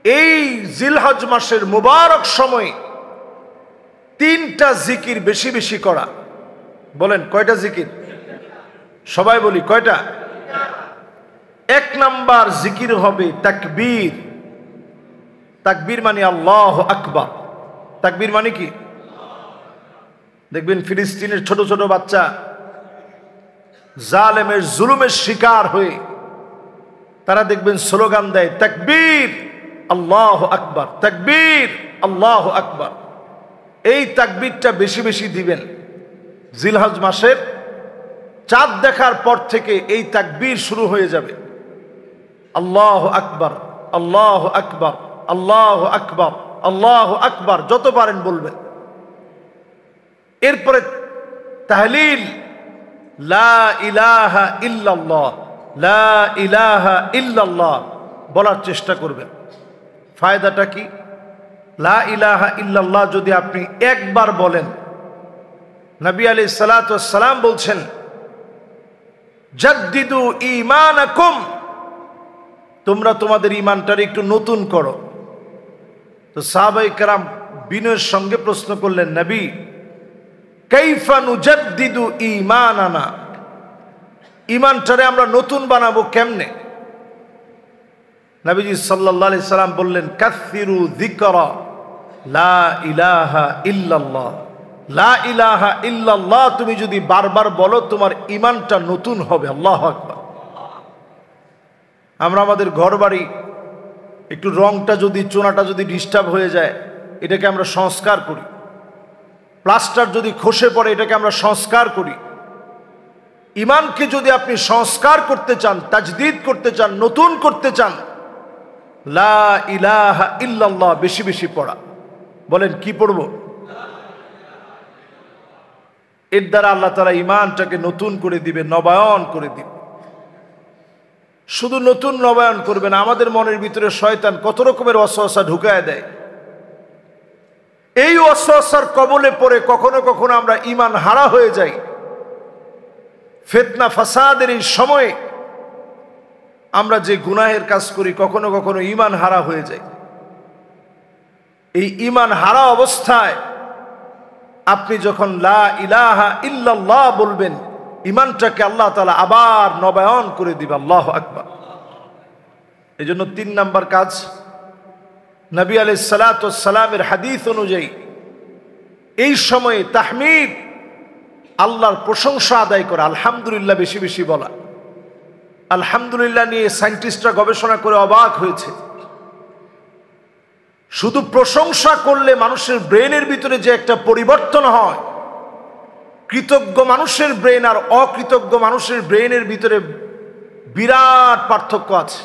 এই জিলহজ মাসের মুবারক সময় 3টা জিকির বেশি বেশি করা। বলেন কয়টা জিকির? সবাই বলি কয়টা? 1 নাম্বার জিকির হবে তাকবীর। তাকবীর মানে আল্লাহু আকবার। তাকবীর মানে কি? দেখবেন ফিলিস্তিনের ছোট ছোট বাচ্চা জালেমের জুলুমের শিকার হয়ে তারা দেখবেন স্লোগান দেয় তাকবীর আল্লাহু আকবার, তাকবীর আল্লাহু আকবার। এই তাকবীরটা বেশি বেশি দিবেন। জিলহজ মাসের চাঁদ দেখার পর থেকে এই তাকবীর শুরু হয়ে যাবে। আল্লাহু আকবার, আল্লাহু আকবার, আল্লাহু আকবার, আল্লাহু আকবার, যত পারেন বলবেন। এরপরে তাহলিল, লা ইলাহা ইল্লাল্লাহ, লা ইলাহা ইল্লাল্লাহ বলার চেষ্টা করবেন। ফায়দাটা কি? লা ইলাহা ইল্লাল্লাহ যদি আপনি একবার বলেন, নবী আলাইহিস সালাতু ওয়াস সালাম বলছেন জাদ্দিদু ঈমানাকুম, তোমরা তোমাদের ঈমানটারে একটু নতুন করো। তো সাহাবায়ে কেরাম বিনয়ের সঙ্গে প্রশ্ন করলেন, নবী কাইফা নুজাদ্দিদু ঈমানানা, ঈমানটারে আমরা নতুন বানাবো কেমনে? নবীজি সাল্লাল্লাহু আলাইহি সাল্লাম বললেন, কাসসিরু যিকরা লা ইলাহা ইল্লাল্লাহ। লা ইলাহা ইল্লাল্লাহ তুমি যদি বারবার বলো তোমার ঈমানটা নতুন হবে। আল্লাহু আকবার। আমরা আমাদের ঘরবাড়ি একটু রংটা যদি, চোনাটা যদি ডিস্টার্ব হয়ে যায়, এটাকে আমরা সংস্কার করি। প্লাস্টার যদি খসে পড়ে, এটাকে আমরা সংস্কার করি। ঈমানকে যদি আপনি সংস্কার করতে চান, তাজদীদ করতে চান, নতুন করতে চান, লা ইলাহা ইল্লাল্লাহ বেশি বেশি পড়া। বলেন কি পড়ব? এর দ্বারা আল্লাহ তাআলা ঈমানটাকে নতুন করে দিবে, নবায়ন করে দিবে। শুধু নতুন নবায়ন করবে না, আমাদের মনের ভিতরে শয়তান কত রকমের ওয়াসওয়াসা ঢুকায় দেয়। এই ওয়াসওয়াসার কবলে পড়ে কখনো কখনো আমরা ঈমান হারা হয়ে যাই। ফিতনা ফাসাদের এই সময়ে আমরা যে গুনাহের কাজ করি, কখনো কখনো ঈমান হারা হয়ে যায়। এই ঈমান হারা অবস্থায় আপনি যখন লা ইলাহা ইল্লাল্লাহ বলবেন, ঈমানটাকে আল্লাহ তাআলা আবার নবায়ন করে দিবে। আল্লাহু আকবার। এই জন্য ৩ নাম্বার কাজ, নবী আলাইহিস সালাতু ওয়াস সালামের হাদিস অনুযায়ী এই সময়ে তাহমিদ, আল্লাহর প্রশংসা আদায় করা, আলহামদুলিল্লাহ বেশি বেশি বলা। আলহামদুলিল্লাহ নিয়ে সায়েন্টিস্টরা গবেষণা করে অবাক হয়েছে। শুধু প্রশংসা করলে মানুষের ব্রেনের ভিতরে যে একটা পরিবর্তন হয়, কৃতজ্ঞ মানুষের ব্রেন আর অকৃতজ্ঞ মানুষের ব্রেনের ভিতরে বিরাট পার্থক্য আছে।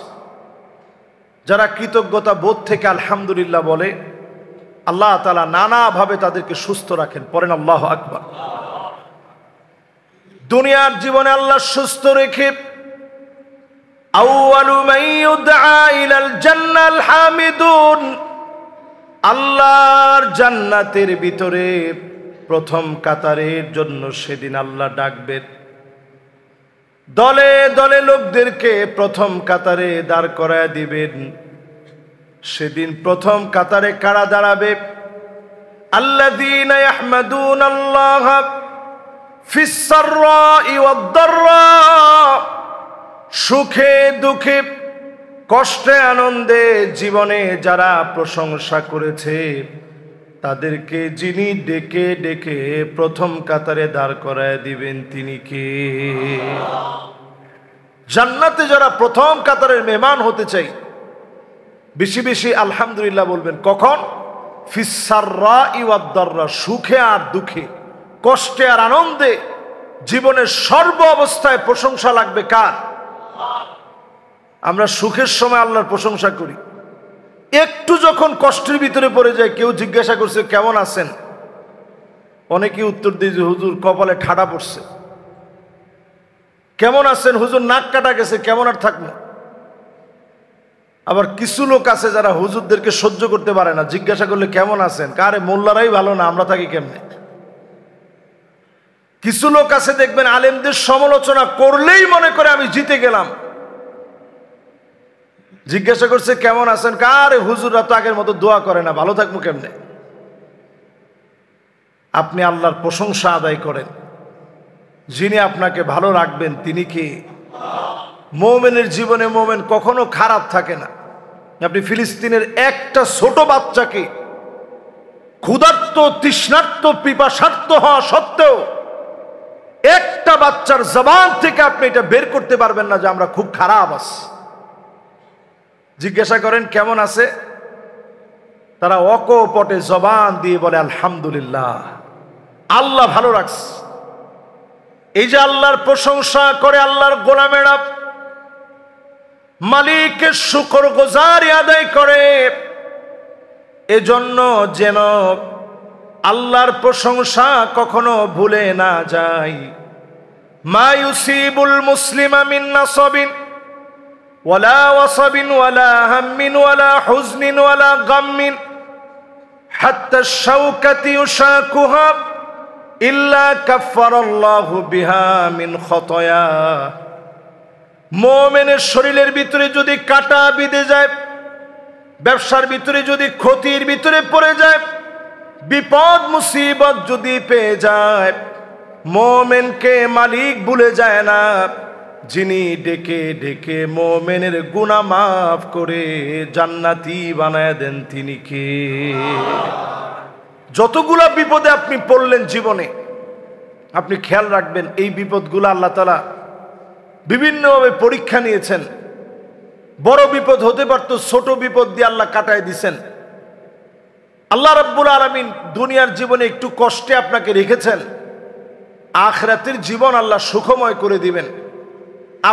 যারা কৃতজ্ঞতা বোধ থেকে আলহামদুলিল্লাহ বলে, আল্লাহ তাআলা নানাভাবে তাদেরকে সুস্থ রাখেন। পড়েন আল্লাহু আকবার। দুনিয়ার জীবনে আল্লাহ সুস্থ রেখে আউয়ালু মান ইউদআ ইলাল জান্নাল হামিদুন, আল্লাহর জান্নাতের ভিতরে প্রথম কাতারের জন্য সেদিন আল্লাহ ডাকবেন। দলে দলে লোকদেরকে প্রথম কাতারে দাঁড় করায় দিবেন। সেদিন প্রথম কাতারে কারা দাঁড়াবে? আল্লাযীনা ইয়াহমাদুনাল্লাহ ফিস সাররাই ওয়াদ দাররা, সুখে দুঃখে, কষ্টে আনন্দে জীবনে যারা প্রশংসা করেছে, তাদেরকে যিনি ডেকে ডেকে প্রথম কাতারে দাঁড় করায় দিবেন তিনি কে? জান্নাতে যারা প্রথম কাতারের মেহমান হতে চাই, বেশি বেশি আলহামদুলিল্লাহ বলবেন। কখন? ফিস সাররাই ওয়াদ দাররা, সুখে আর দুঃখে, কষ্টে আর আনন্দে, জীবনের সর্ব অবস্থায় প্রশংসা লাগবে কার? আমরা সুখের সময় আল্লাহর প্রশংসা করি, একটু যখন কষ্টের ভিতরে পড়ে যায়, কেউ জিজ্ঞাসা করছে কেমন আছেন, অনেকেই উত্তর দিয়ে যে হুজুর কপালে ঠাডা পড়ছে। কেমন আছেন হুজুর? নাক কাটা গেছে, কেমন আর থাকবো। আবার কিছু লোক আছে যারা হুজুরদেরকে সহ্য করতে পারে না, জিজ্ঞাসা করলে কেমন আছেন, কারে মোল্লারাই ভালো না, আমরা থাকি কেমনে। কিছু লোক আছে দেখবেন আলেমদের সমালোচনা করলেই মনে করে আমি জিতে গেলাম। জিজ্ঞাসা করছে কেমন আছেন, কারে হুজুররা তো আগের মতো দোয়া করে না, ভালো থাকবো কেমনে। আপনি আল্লাহর প্রশংসা আদায় করেন, যিনি আপনাকে ভালো রাখবেন তিনি কে? মুমিনের জীবনে মুমিন কখনো খারাপ থাকে না। আপনি ফিলিস্তিনের একটা ছোট বাচ্চাকে ক্ষুধার্ত, তৃষ্ণার্ত, পিপাসার্ত হওয়া সত্ত্বেও একটা বাচ্চার জবান থেকে আপনি এটা বের করতে পারবেন না যে আমরা খুব খারাপ আছি। জিজ্ঞাসা করেন কেমন আছে, তারা অকপটে জবান দিয়ে বলে আলহামদুলিল্লাহ, আল্লাহ ভালো রাখছে। এই যে আল্লাহর প্রশংসা করে আল্লাহর গোলামেরা, মালিকের শুকরগুজারি আদায় করে, এজন্য যেন আল্লাহর প্রশংসা কখনো ভুলে না যায়। মা ইউসিবুল মুসলিমা মিন নাসাবিন ওয়ালা ওয়াসাবিন ওয়ালা হাম্মিন ওয়ালা হুজনিন ওয়ালা গাম্মিন হাত্তা শাওকাতি ইউশাকুহা ইল্লা কাফফারাল্লাহু বিহা মিন খতায়া। মুমিনের শরীরের ভিতরে যদি কাঁটা বিঁধে যায়, ব্যবসার ভিতরে যদি ক্ষতির ভিতরে পড়ে যায়, বিপদ মুসিবত যদি পেয়ে যায়, মুমিনকে মালিক ভুলে যায় না, যিনি ডেকে ডেকে মুমিনের গুনাহ মাফ করে জান্নাতি বানায় দেন তিনি কে? যতগুলা বিপদে আপনি পড়লেন জীবনে, আপনি খেয়াল রাখবেন এই বিপদগুলো আল্লাহ তাআলা বিভিন্নভাবে পরীক্ষা নিয়েছেন। বড় বিপদ হতে পারত, ছোট বিপদ দিয়ে আল্লাহ কাটায় দিছেন। আল্লাহ রাব্বুল আলামিন দুনিয়ার জীবনে একটু কষ্টে আপনাকে রেখেছেন, আখিরাতের জীবন আল্লাহ সুখময় করে দিবেন।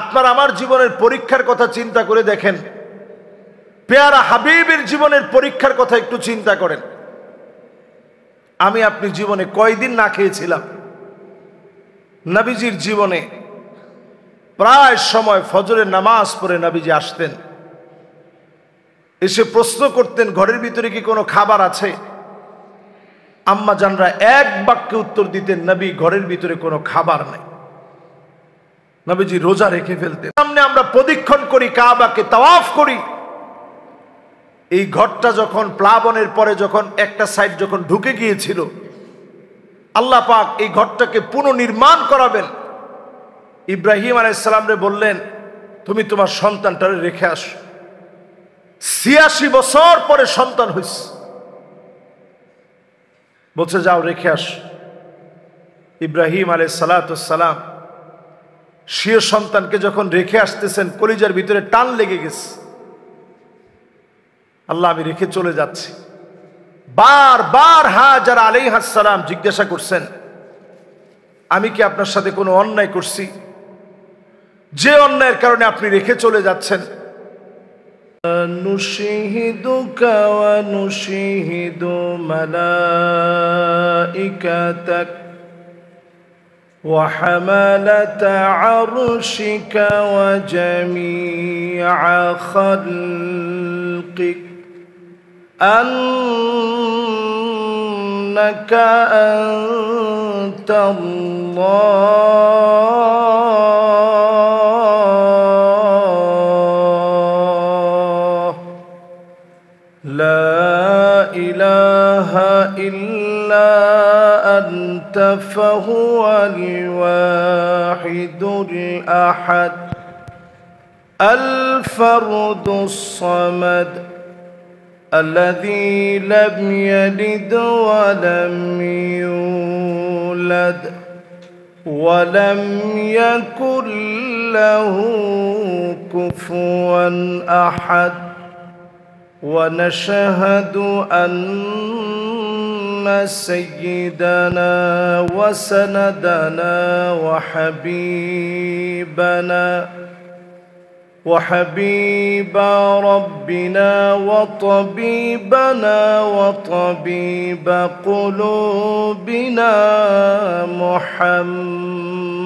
আপনার আমার জীবনের পরীক্ষার কথা চিন্তা করে দেখেন, পেয়ারা হাবিবের জীবনের পরীক্ষার কথা একটু চিন্তা করেন। আমি আপনি জীবনে কয়দিন না খেয়েছিলাম? নবীজির জীবনে প্রায় সময় ফজরের নামাজ পড়ে নবীজি আসতেন, এসে প্রশ্ন করতেন ঘরের ভিতরে কি কোনো খাবার আছে? আম্মা জানরা এক বাক্যে উত্তর দিতেন, নবী ঘরের ভিতরে কোনো খাবার নাই। নবীজি রোজা রেখে ফেলতেন। সামনে আমরা প্রদক্ষিণ করি, কাবাকে তাওয়াফ করি। এই ঘরটা যখন প্লাবনের পরে যখন একটা সাইড যখন ঢুকে গিয়েছিল, আল্লাহ পাক এই ঘরটাকে পুনর্নির্মাণ করাবেন। ইব্রাহিম আলাইহিস সালামরে বললেন, তুমি তোমার সন্তানটারে রেখে আসো। 86 বছর পরে সন্তান হইছে, বলছে যাও রেখে আসো। ইব্রাহিম আলাইহিস সালাম স্বীয় সন্তানকে যখন রেখে আসতেছেন, কলিজার ভিতরে টান লেগে গেছে। আল্লাহ আমি রেখে চলে যাচ্ছি। বারবার হাজার আলাইহিস সালাম জিজ্ঞাসা করছেন, আমি কি আপনার সাথে কোনো অন্যায় করছি যে অন্যায়ের কারণে আপনি রেখে চলে যাচ্ছেন? নুশহিদুকা ওয়া নুশহিদু মালাইকাতাক ওয়া হামালাতা আরশিকা ওয়া জামিআ খালকিক আন্নাকা আনতাল্লাহ লা ইলাহা ইল্লা আনতা ফাহুয়াল ওয়াহিদুল আহাদ আল ফারদুস সামাদ الذي لم يلد ولم يولد ولم يكن له كفوا أحد ونشهد أن سيدنا وسندنا وحبيب ربنا وطبيبنا وطبيب قلوبنا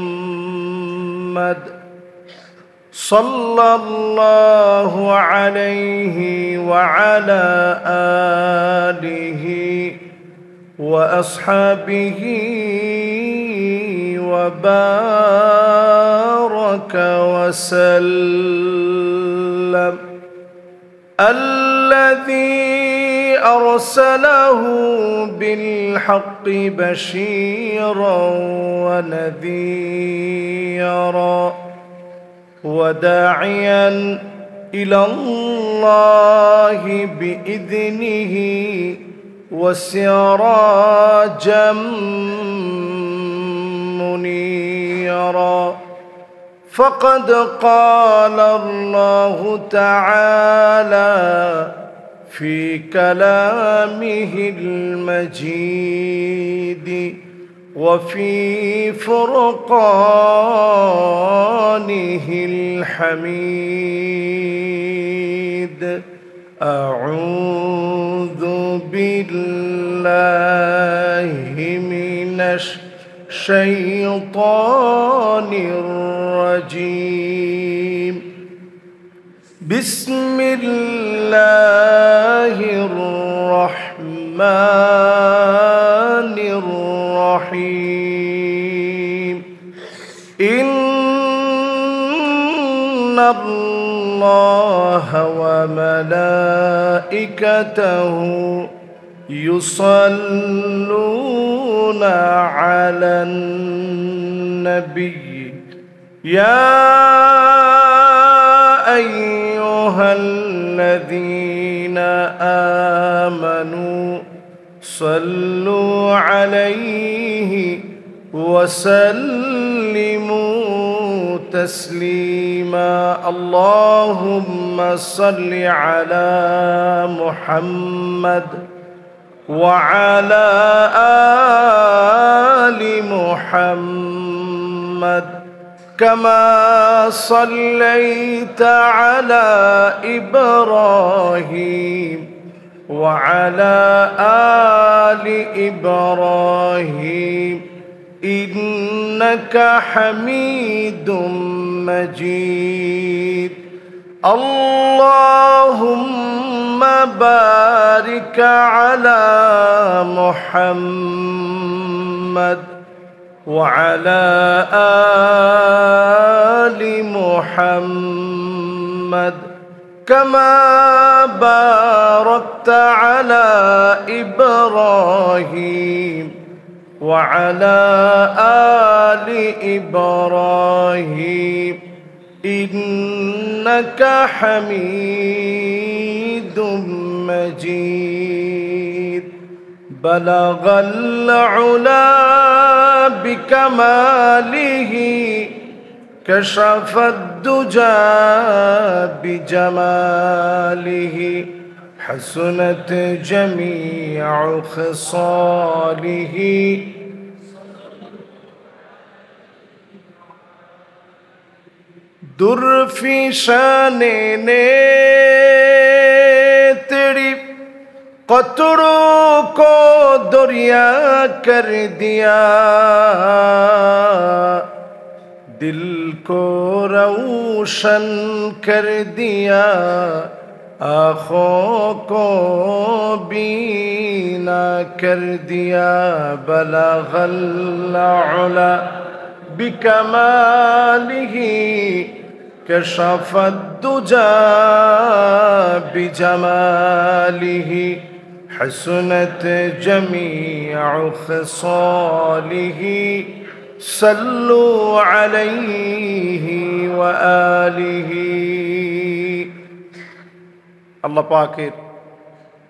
محمد صلى الله عليه وعلى آله وأصحابه وبارك وسلم الذي أرسله بالحق بشيرا ونذيرا وداعيا إلى الله بإذنه وسراجا منيرا فقد قال الله تعالى في كلامه المجيد وفي فرقانه الحميد أعوذ بالله من الشيطان الرجيم بسم الله الرحمن الرحمن الرحيم إن الله وملائكته يصلون على النبي يا أيها الذين آمنوا صلوا عليه وسلموا تسليما اللهم صل على محمد وعلى آل محمد كما صليت على إبراهيم وعلى آل إبراهيم إنك حميد مجيد اللهم بارك على محمد وعلى آل محمد كما باركت على إبراهيم وعلى آل إبراهيم إنك حميد مجيد بلغ العلا بكماله كشف الدجى بجماله حسنت جميع خصاله در فی شان نے تیری قطروں کو دریا کر دیا دل کو روشن کر دیا آنکھوں کو بینا کر دیا بلغ العلا بکمالہ كشف الدجى بجماله حسنت جميع خصاله صلوا عليه وآله আল্লাহ পাকের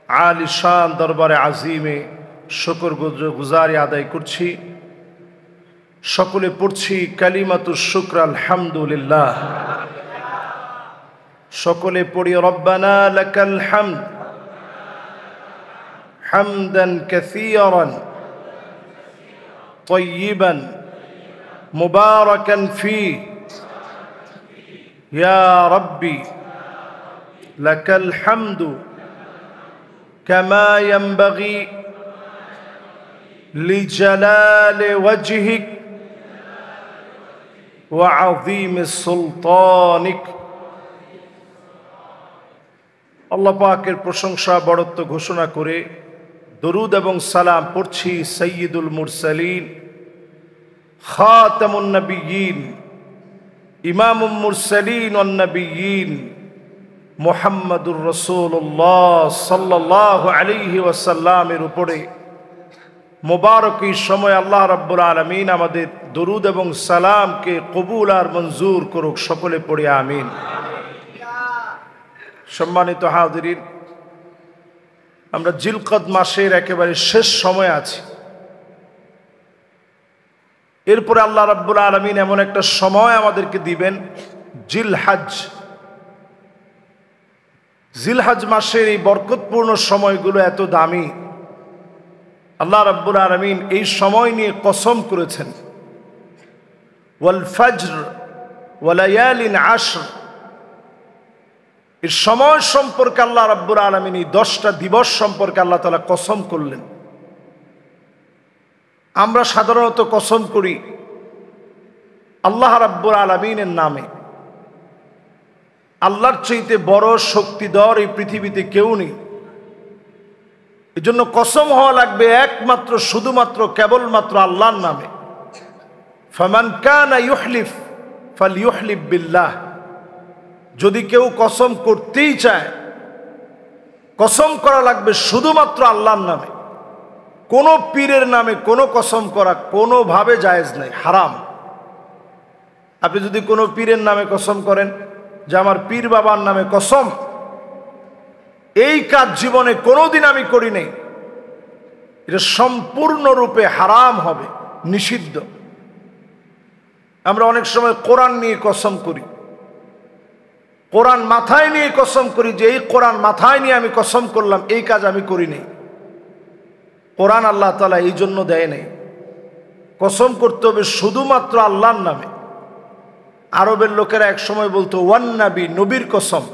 আলী শান দরবারে আজিমে শুকর গুজারি আদায় করছি সকলে পড়ছি কালিমাতুশ শুকর আলহামদুলিল্লাহ সকলে পড়ি রব্বানা লাকাল হামদ হামদান কাসীরান طيبا مباركا فيه يا ربي لك الحمد كما ينبغي لجلال وجهك وعظيم سلطانك আল্লাহ পাকের প্রশংসা বড়ত্ব ঘোষণা করে দরুদ এবং সালাম পড়ছি সাইয়্যিদুল মুরসালিন খাতামুন নবিয়্যিন ইমামুল মুরসালিন ওয়ান নবিয়্যিন মুহাম্মাদুর রাসূলুল্লাহ সাল্লাল্লাহু আলাইহি ওয়াসাল্লামের উপরে মোবারক এই সময় আল্লাহ রাব্বুল আলামিন আমাদের দরুদ এবং সালামকে কবুল আর মঞ্জুর করুক সকলে পড়ি আমিন সম্মানিত হাজিরিন আমরা জিলকদ মাসের একেবারে শেষ সময় আছি এরপরে আল্লাহ রাব্বুল আলামিন এমন একটা সময় আমাদেরকে দিবেন জিলহজ মাসের এই বরকতপূর্ণ সময়গুলো এত দামি আল্লাহ রাব্বুল আলামিন এই সময় নিয়ে কসম করেছেন ওয়াল ফজর ওয়া লায়ালিন আশর এই সময় সম্পর্কে আল্লাহ রাব্বুল আলামিন এই 10টা দিবস সম্পর্কে আল্লাহ তাআলা কসম করলেন আমরা সাধারণত কসম করি আল্লাহ রাব্বুল আলামিনের নামে আল্লাহর চাইতে বড় শক্তিধর এই পৃথিবীতে কেউ নেই এজন্য কসম হওয়া লাগবে একমাত্র শুধুমাত্র কেবলমাত্র আল্লাহর নামে। ফামান কানা ইউহলিফ ফালইউহলিফ বিল্লাহ, যদি কেউ কসম করতেই চায় কসম করা লাগবে শুধুমাত্র আল্লাহর নামে। কোনো পীরের নামে কোনো কসম করা কোনোভাবে জায়েজ নাই, হারাম। আপনি যদি কোনো পীরের নামে কসম করেন যে আমার পীর বাবার নামে কসম, এই কাজ জীবনে কোনোদিন আমি করি নাই, এটা সম্পূর্ণরূপে হারাম হবে, নিষিদ্ধ। আমরা অনেক সময় কোরআন নিয়ে কসম করি, কোরআন মাথায় নিয়ে কসম করি যে এই কোরআন মাথায় নিয়ে আমি কসম করলাম, এই কাজ আমি করি নাই। কোরআন আল্লাহ তাআলা এই জন্য দেয় নাই। কসম করতে হবে শুধুমাত্র আল্লাহর নামে। আরবের লোকেরা এক সময় বলতো ওয়ান নাবী, নবীর কসম।